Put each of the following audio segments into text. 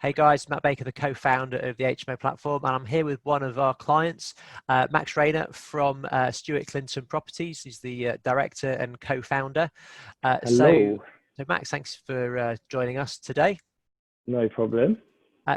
Hey guys, Matt Baker, the co-founder of the HMO platform, and I'm here with one of our clients, Max Rayner from Stuart Clinton Properties. He's the director and co-founder. Hello. So Max, thanks for joining us today. No problem.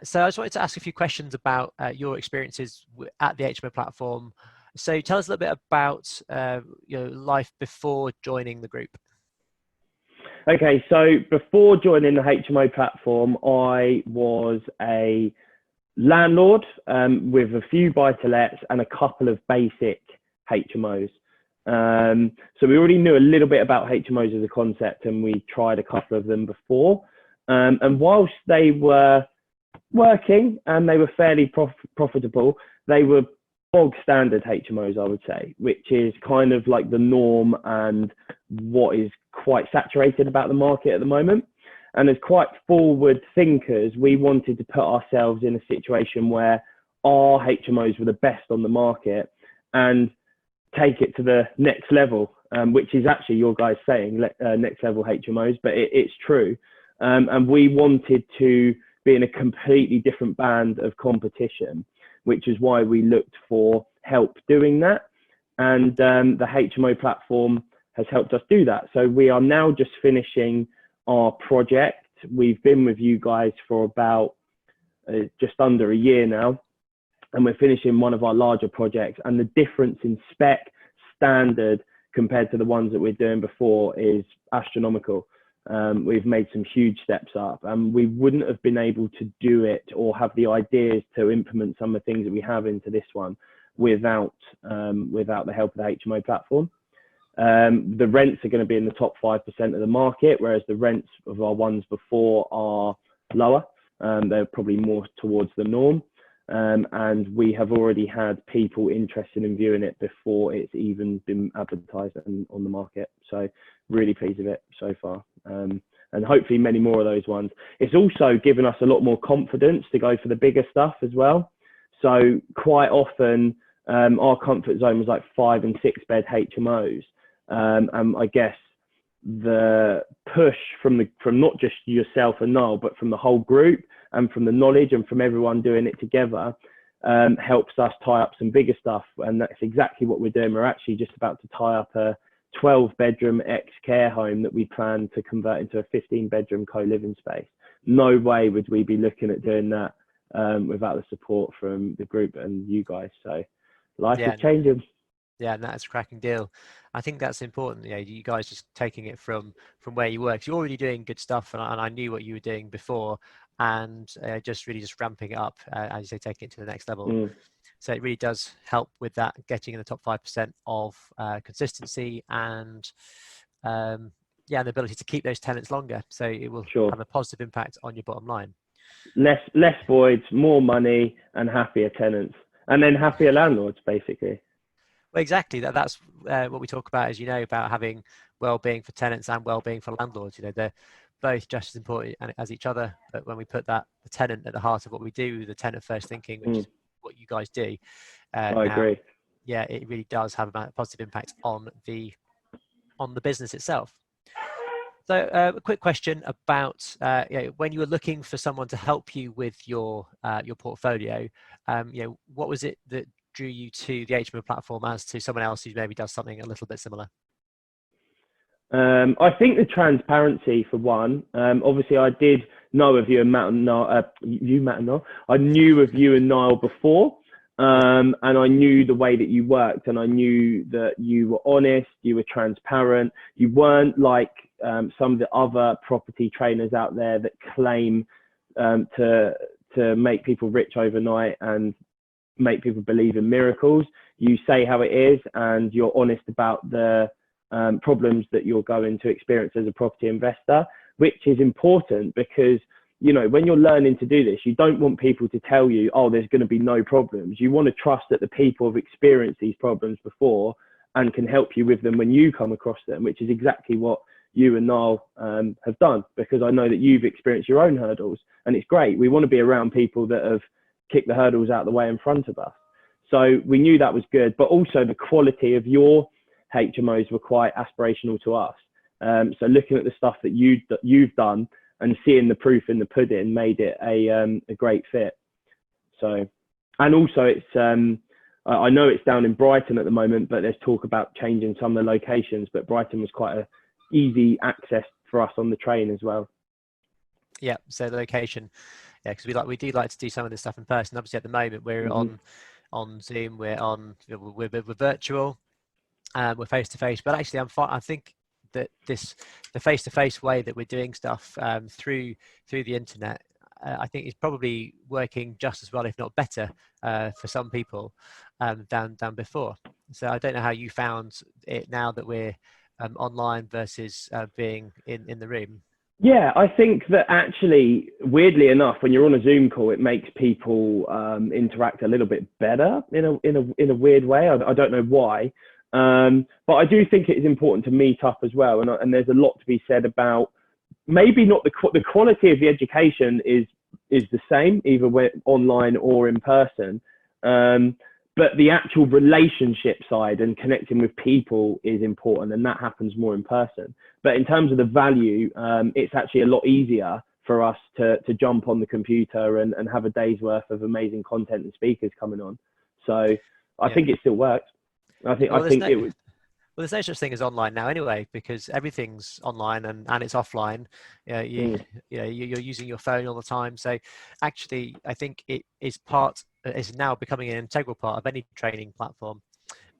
So I just wanted to ask a few questions about your experiences at the HMO platform. So tell us a little bit about your life before joining the group. Okay, so before joining the HMO platform, I was a landlord with a few buy-to-lets and a couple of basic HMOs. So we already knew a little bit about HMOs as a concept, and we tried a couple of them before. And whilst they were working and they were fairly profitable, they were bog standard HMOs, I would say, which is kind of like the norm and what is quite saturated about the market at the moment. And as quite forward thinkers, we wanted to put ourselves in a situation where our HMOs were the best on the market and take it to the next level, which is actually your guys saying next level HMOs, but it's true. And we wanted to be in a completely different band of competition, which is why we looked for help doing that. And the HMO platform has helped us do that. So we are now just finishing our project. We've been with you guys for about just under a year now, and we're finishing one of our larger projects. And the difference in spec standard compared to the ones that we're doing before is astronomical. We've made some huge steps up, and we wouldn't have been able to do it or have the ideas to implement some of the things that we have into this one without the help of the HMO platform. The rents are going to be in the top 5% of the market, whereas the rents of our ones before are lower. They're probably more towards the norm. And we have already had people interested in viewing it before it's even been advertised on the market. So really pleased with it so far. And hopefully many more of those ones. It's also given us a lot more confidence to go for the bigger stuff as well. So quite often our comfort zone was like 5 and 6 bed HMOs. I guess the push from not just yourself and Niall, but from the whole group and from the knowledge and from everyone doing it together helps us tie up some bigger stuff. And that's exactly what we're doing. We're actually just about to tie up a 12-bedroom ex-care home that we plan to convert into a 15-bedroom co-living space. No way would we be looking at doing that without the support from the group and you guys. So life is changing. Yeah, and that's a cracking deal. I think that's important. You know, you guys just taking it from where you were, because you're already doing good stuff, and I knew what you were doing before, and just ramping it up, as you say, taking it to the next level. So it really does help with that, getting in the top 5% of consistency and the ability to keep those tenants longer. So it will have a positive impact on your bottom line. Less voids, more money, and happier tenants, and then happier landlords, basically. Well, exactly. That's what we talk about, as you know, about having well-being for tenants and well-being for landlords. You know, they're both just as important as each other. But when we put the tenant at the heart of what we do, the tenant first thinking, which is what you guys do, I agree. Yeah, it really does have a positive impact on the business itself. So a quick question about when you were looking for someone to help you with your portfolio, what was it that drew you to the HMO platform as to someone else who maybe does something a little bit similar? I think the transparency for one. Obviously, I did know of you and Matt and Niall. I knew of you and Niall before, and I knew the way that you worked, and I knew that you were honest, you were transparent. You weren't like some of the other property trainers out there that claim to make people rich overnight and make people believe in miracles. You say how it is, and you're honest about the problems that you're going to experience as a property investor, which is important because, you know, when you're learning to do this, you don't want people to tell you, oh, there's going to be no problems. You want to trust that the people have experienced these problems before and can help you with them when you come across them, which is exactly what you and Niall have done, because I know that you've experienced your own hurdles, and it's great. We want to be around people that have kick the hurdles out of the way in front of us. So we knew that was good, but also the quality of your HMOs were quite aspirational to us. So looking at the stuff that you've done and seeing the proof in the pudding made it a great fit. So, and also it's I know it's down in Brighton at the moment, but there's talk about changing some of the locations. But Brighton was quite a easy access for us on the train as well. Yeah, so the location, yeah, because we do like to do some of this stuff in person. Obviously, at the moment we're on Zoom, we're virtual, we're face to face. But actually, I think that the face to face way that we're doing stuff through the internet, I think is probably working just as well, if not better, for some people than before. So I don't know how you found it now that we're online versus being in the room. Yeah, I think that actually, weirdly enough, when you're on a Zoom call, it makes people interact a little bit better in a weird way. I don't know why, but I do think it is important to meet up as well. And there's a lot to be said about maybe not the quality of the education is the same either online or in person, but the actual relationship side and connecting with people is important, and that happens more in person. But in terms of the value, it's actually a lot easier for us to jump on the computer and have a day's worth of amazing content and speakers coming on. So I think it still works. I think it would. Well, there's no such thing as online now anyway, because everything's online and it's offline. You're using your phone all the time. So actually, I think it is now becoming an integral part of any training platform.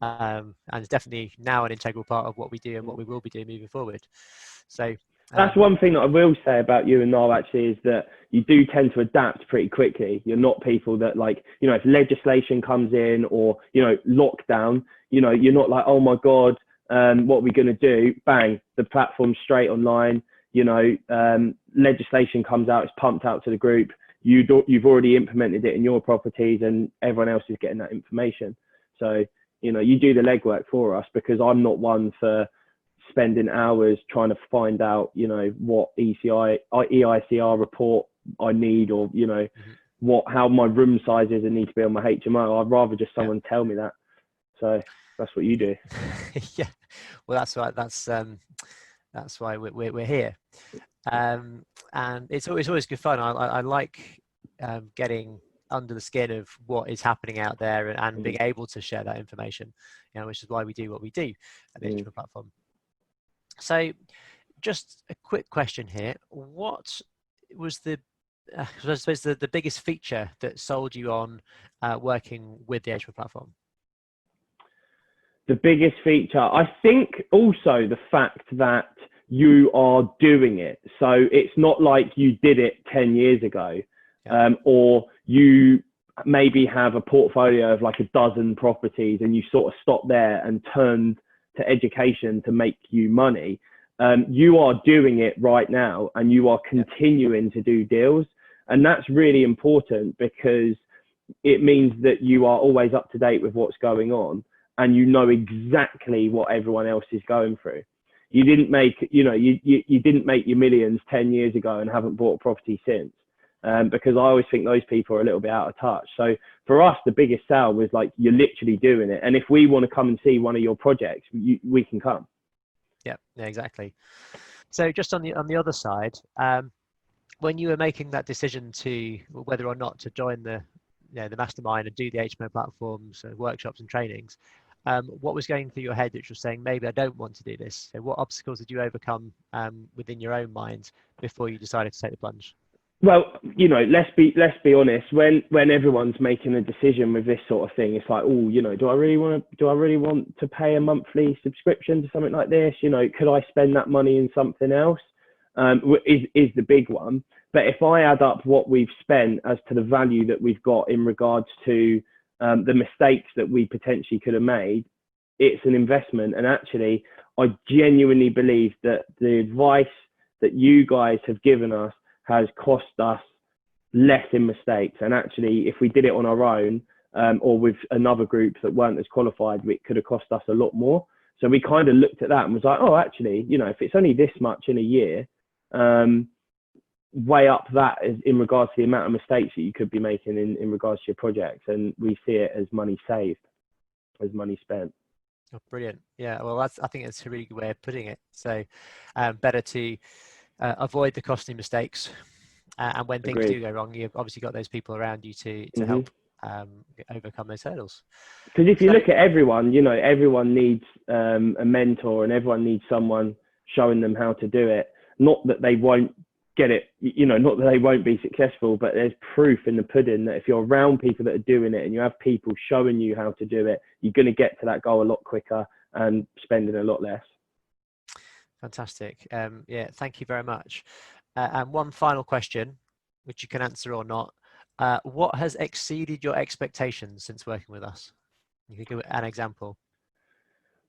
And it's definitely now an integral part of what we do and what we will be doing moving forward. So that's one thing that I will say about you and Niall actually, is that you do tend to adapt pretty quickly. You're not people that, like, if legislation comes in or, lockdown, you're not like, oh my God, what are we going to do? Bang, the platform's straight online. Legislation comes out, it's pumped out to the group. You've already implemented it in your properties and everyone else is getting that information. So, you do the legwork for us, because I'm not one for spending hours trying to find out, what EICR report I need, or, how my room sizes need to be on my HMO. I'd rather just someone tell me that. So that's what you do. Yeah, well, that's right. That's why we're here, and it's always good fun. I like getting under the skin of what is happening out there and being able to share that information, which is why we do what we do at the HMO platform. So, just a quick question here: what was I suppose the biggest feature that sold you on working with the HMO platform? The biggest feature, I think, also the fact that you are doing it. So it's not like you did it 10 years ago, or you maybe have a portfolio of like a dozen properties and you sort of stopped there and turned to education to make you money. You are doing it right now and you are continuing to do deals. And that's really important, because it means that you are always up to date with what's going on. And you know exactly what everyone else is going through. You didn't make, you didn't make your millions 10 years ago and haven't bought a property since, because I always think those people are a little bit out of touch. So for us, the biggest sale was like, you're literally doing it. And if we want to come and see one of your projects, we can come. Yeah, exactly. So just on the other side, when you were making that decision to whether or not to join the Mastermind and do the HMO platforms, workshops and trainings, what was going through your head which was saying, maybe I don't want to do this? So what obstacles did you overcome within your own mind before you decided to take the plunge? Well, let's be honest. When everyone's making a decision with this sort of thing, it's like, oh, do I really want to pay a monthly subscription to something like this? Could I spend that money in something else? Is the big one. But if I add up what we've spent as to the value that we've got in regards to the mistakes that we potentially could have made, it's an investment. And actually, I genuinely believe that the advice that you guys have given us has cost us less in mistakes. And actually, if we did it on our own, or with another group that weren't as qualified, it could have cost us a lot more. So we kind of looked at that and was like, oh, actually, if it's only this much in a year, weigh up that in regards to the amount of mistakes that you could be making in regards to your projects, and we see it as money saved, as money spent. Oh, brilliant. Yeah, well, I think it's a really good way of putting it. So better to avoid the costly mistakes. And when things Agreed. do go wrong, you've obviously got those people around you to Hmm. help overcome those hurdles. Because if you So, look at everyone, you know, everyone needs a mentor, and everyone needs someone showing them how to do it. Not that they won't get it, you know, not that they won't be successful, but there's proof in the pudding that if you're around people that are doing it and you have people showing you how to do it, you're going to get to that goal a lot quicker and spending a lot less. fantastic. Yeah, thank you very much. And one final question, which you can answer or not. What has exceeded your expectations since working with us? You can give an example.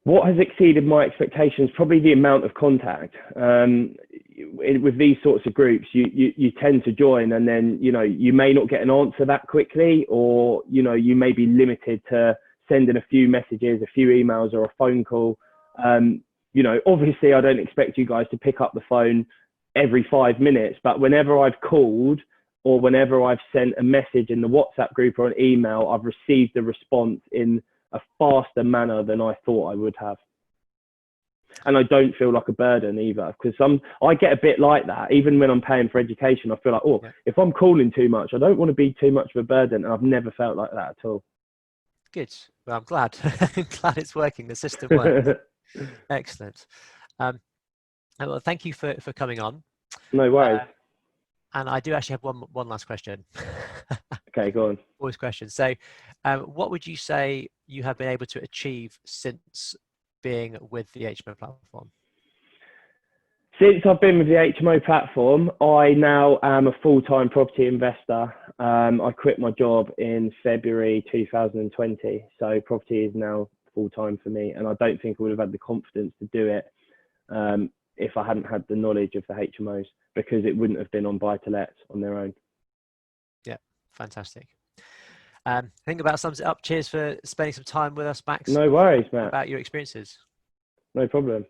What has exceeded my expectations? Probably the amount of contact. With these sorts of groups, you tend to join, and then, you know, you may not get an answer that quickly, or, you know, you may be limited to sending a few messages, a few emails, or a phone call. You know, obviously I don't expect you guys to pick up the phone every 5 minutes, but whenever I've called or whenever I've sent a message in the WhatsApp group or an email, I've received a response in a faster manner than I thought I would have. And I don't feel like a burden either, because I get a bit like that. Even when I'm paying for education, I feel like, oh, if I'm calling too much, I don't want to be too much of a burden. And I've never felt like that at all. Good. Well, I'm glad. I'm glad it's working. The system works. Excellent. Well, thank you for coming on. No worries. And I do actually have one last question. Okay, go on. Always question. So, what would you say you have been able to achieve since being with the HMO platform? Since I've been with the HMO platform, I now am a full-time property investor. I quit my job in February 2020, so property is now full-time for me, and I don't think I would have had the confidence to do it if I hadn't had the knowledge of the HMOs, because it wouldn't have been on buy-to-lets on their own. Yeah, fantastic. I think about sums it up. Cheers for spending some time with us, Max. No worries, Matt. About your experiences. No problem.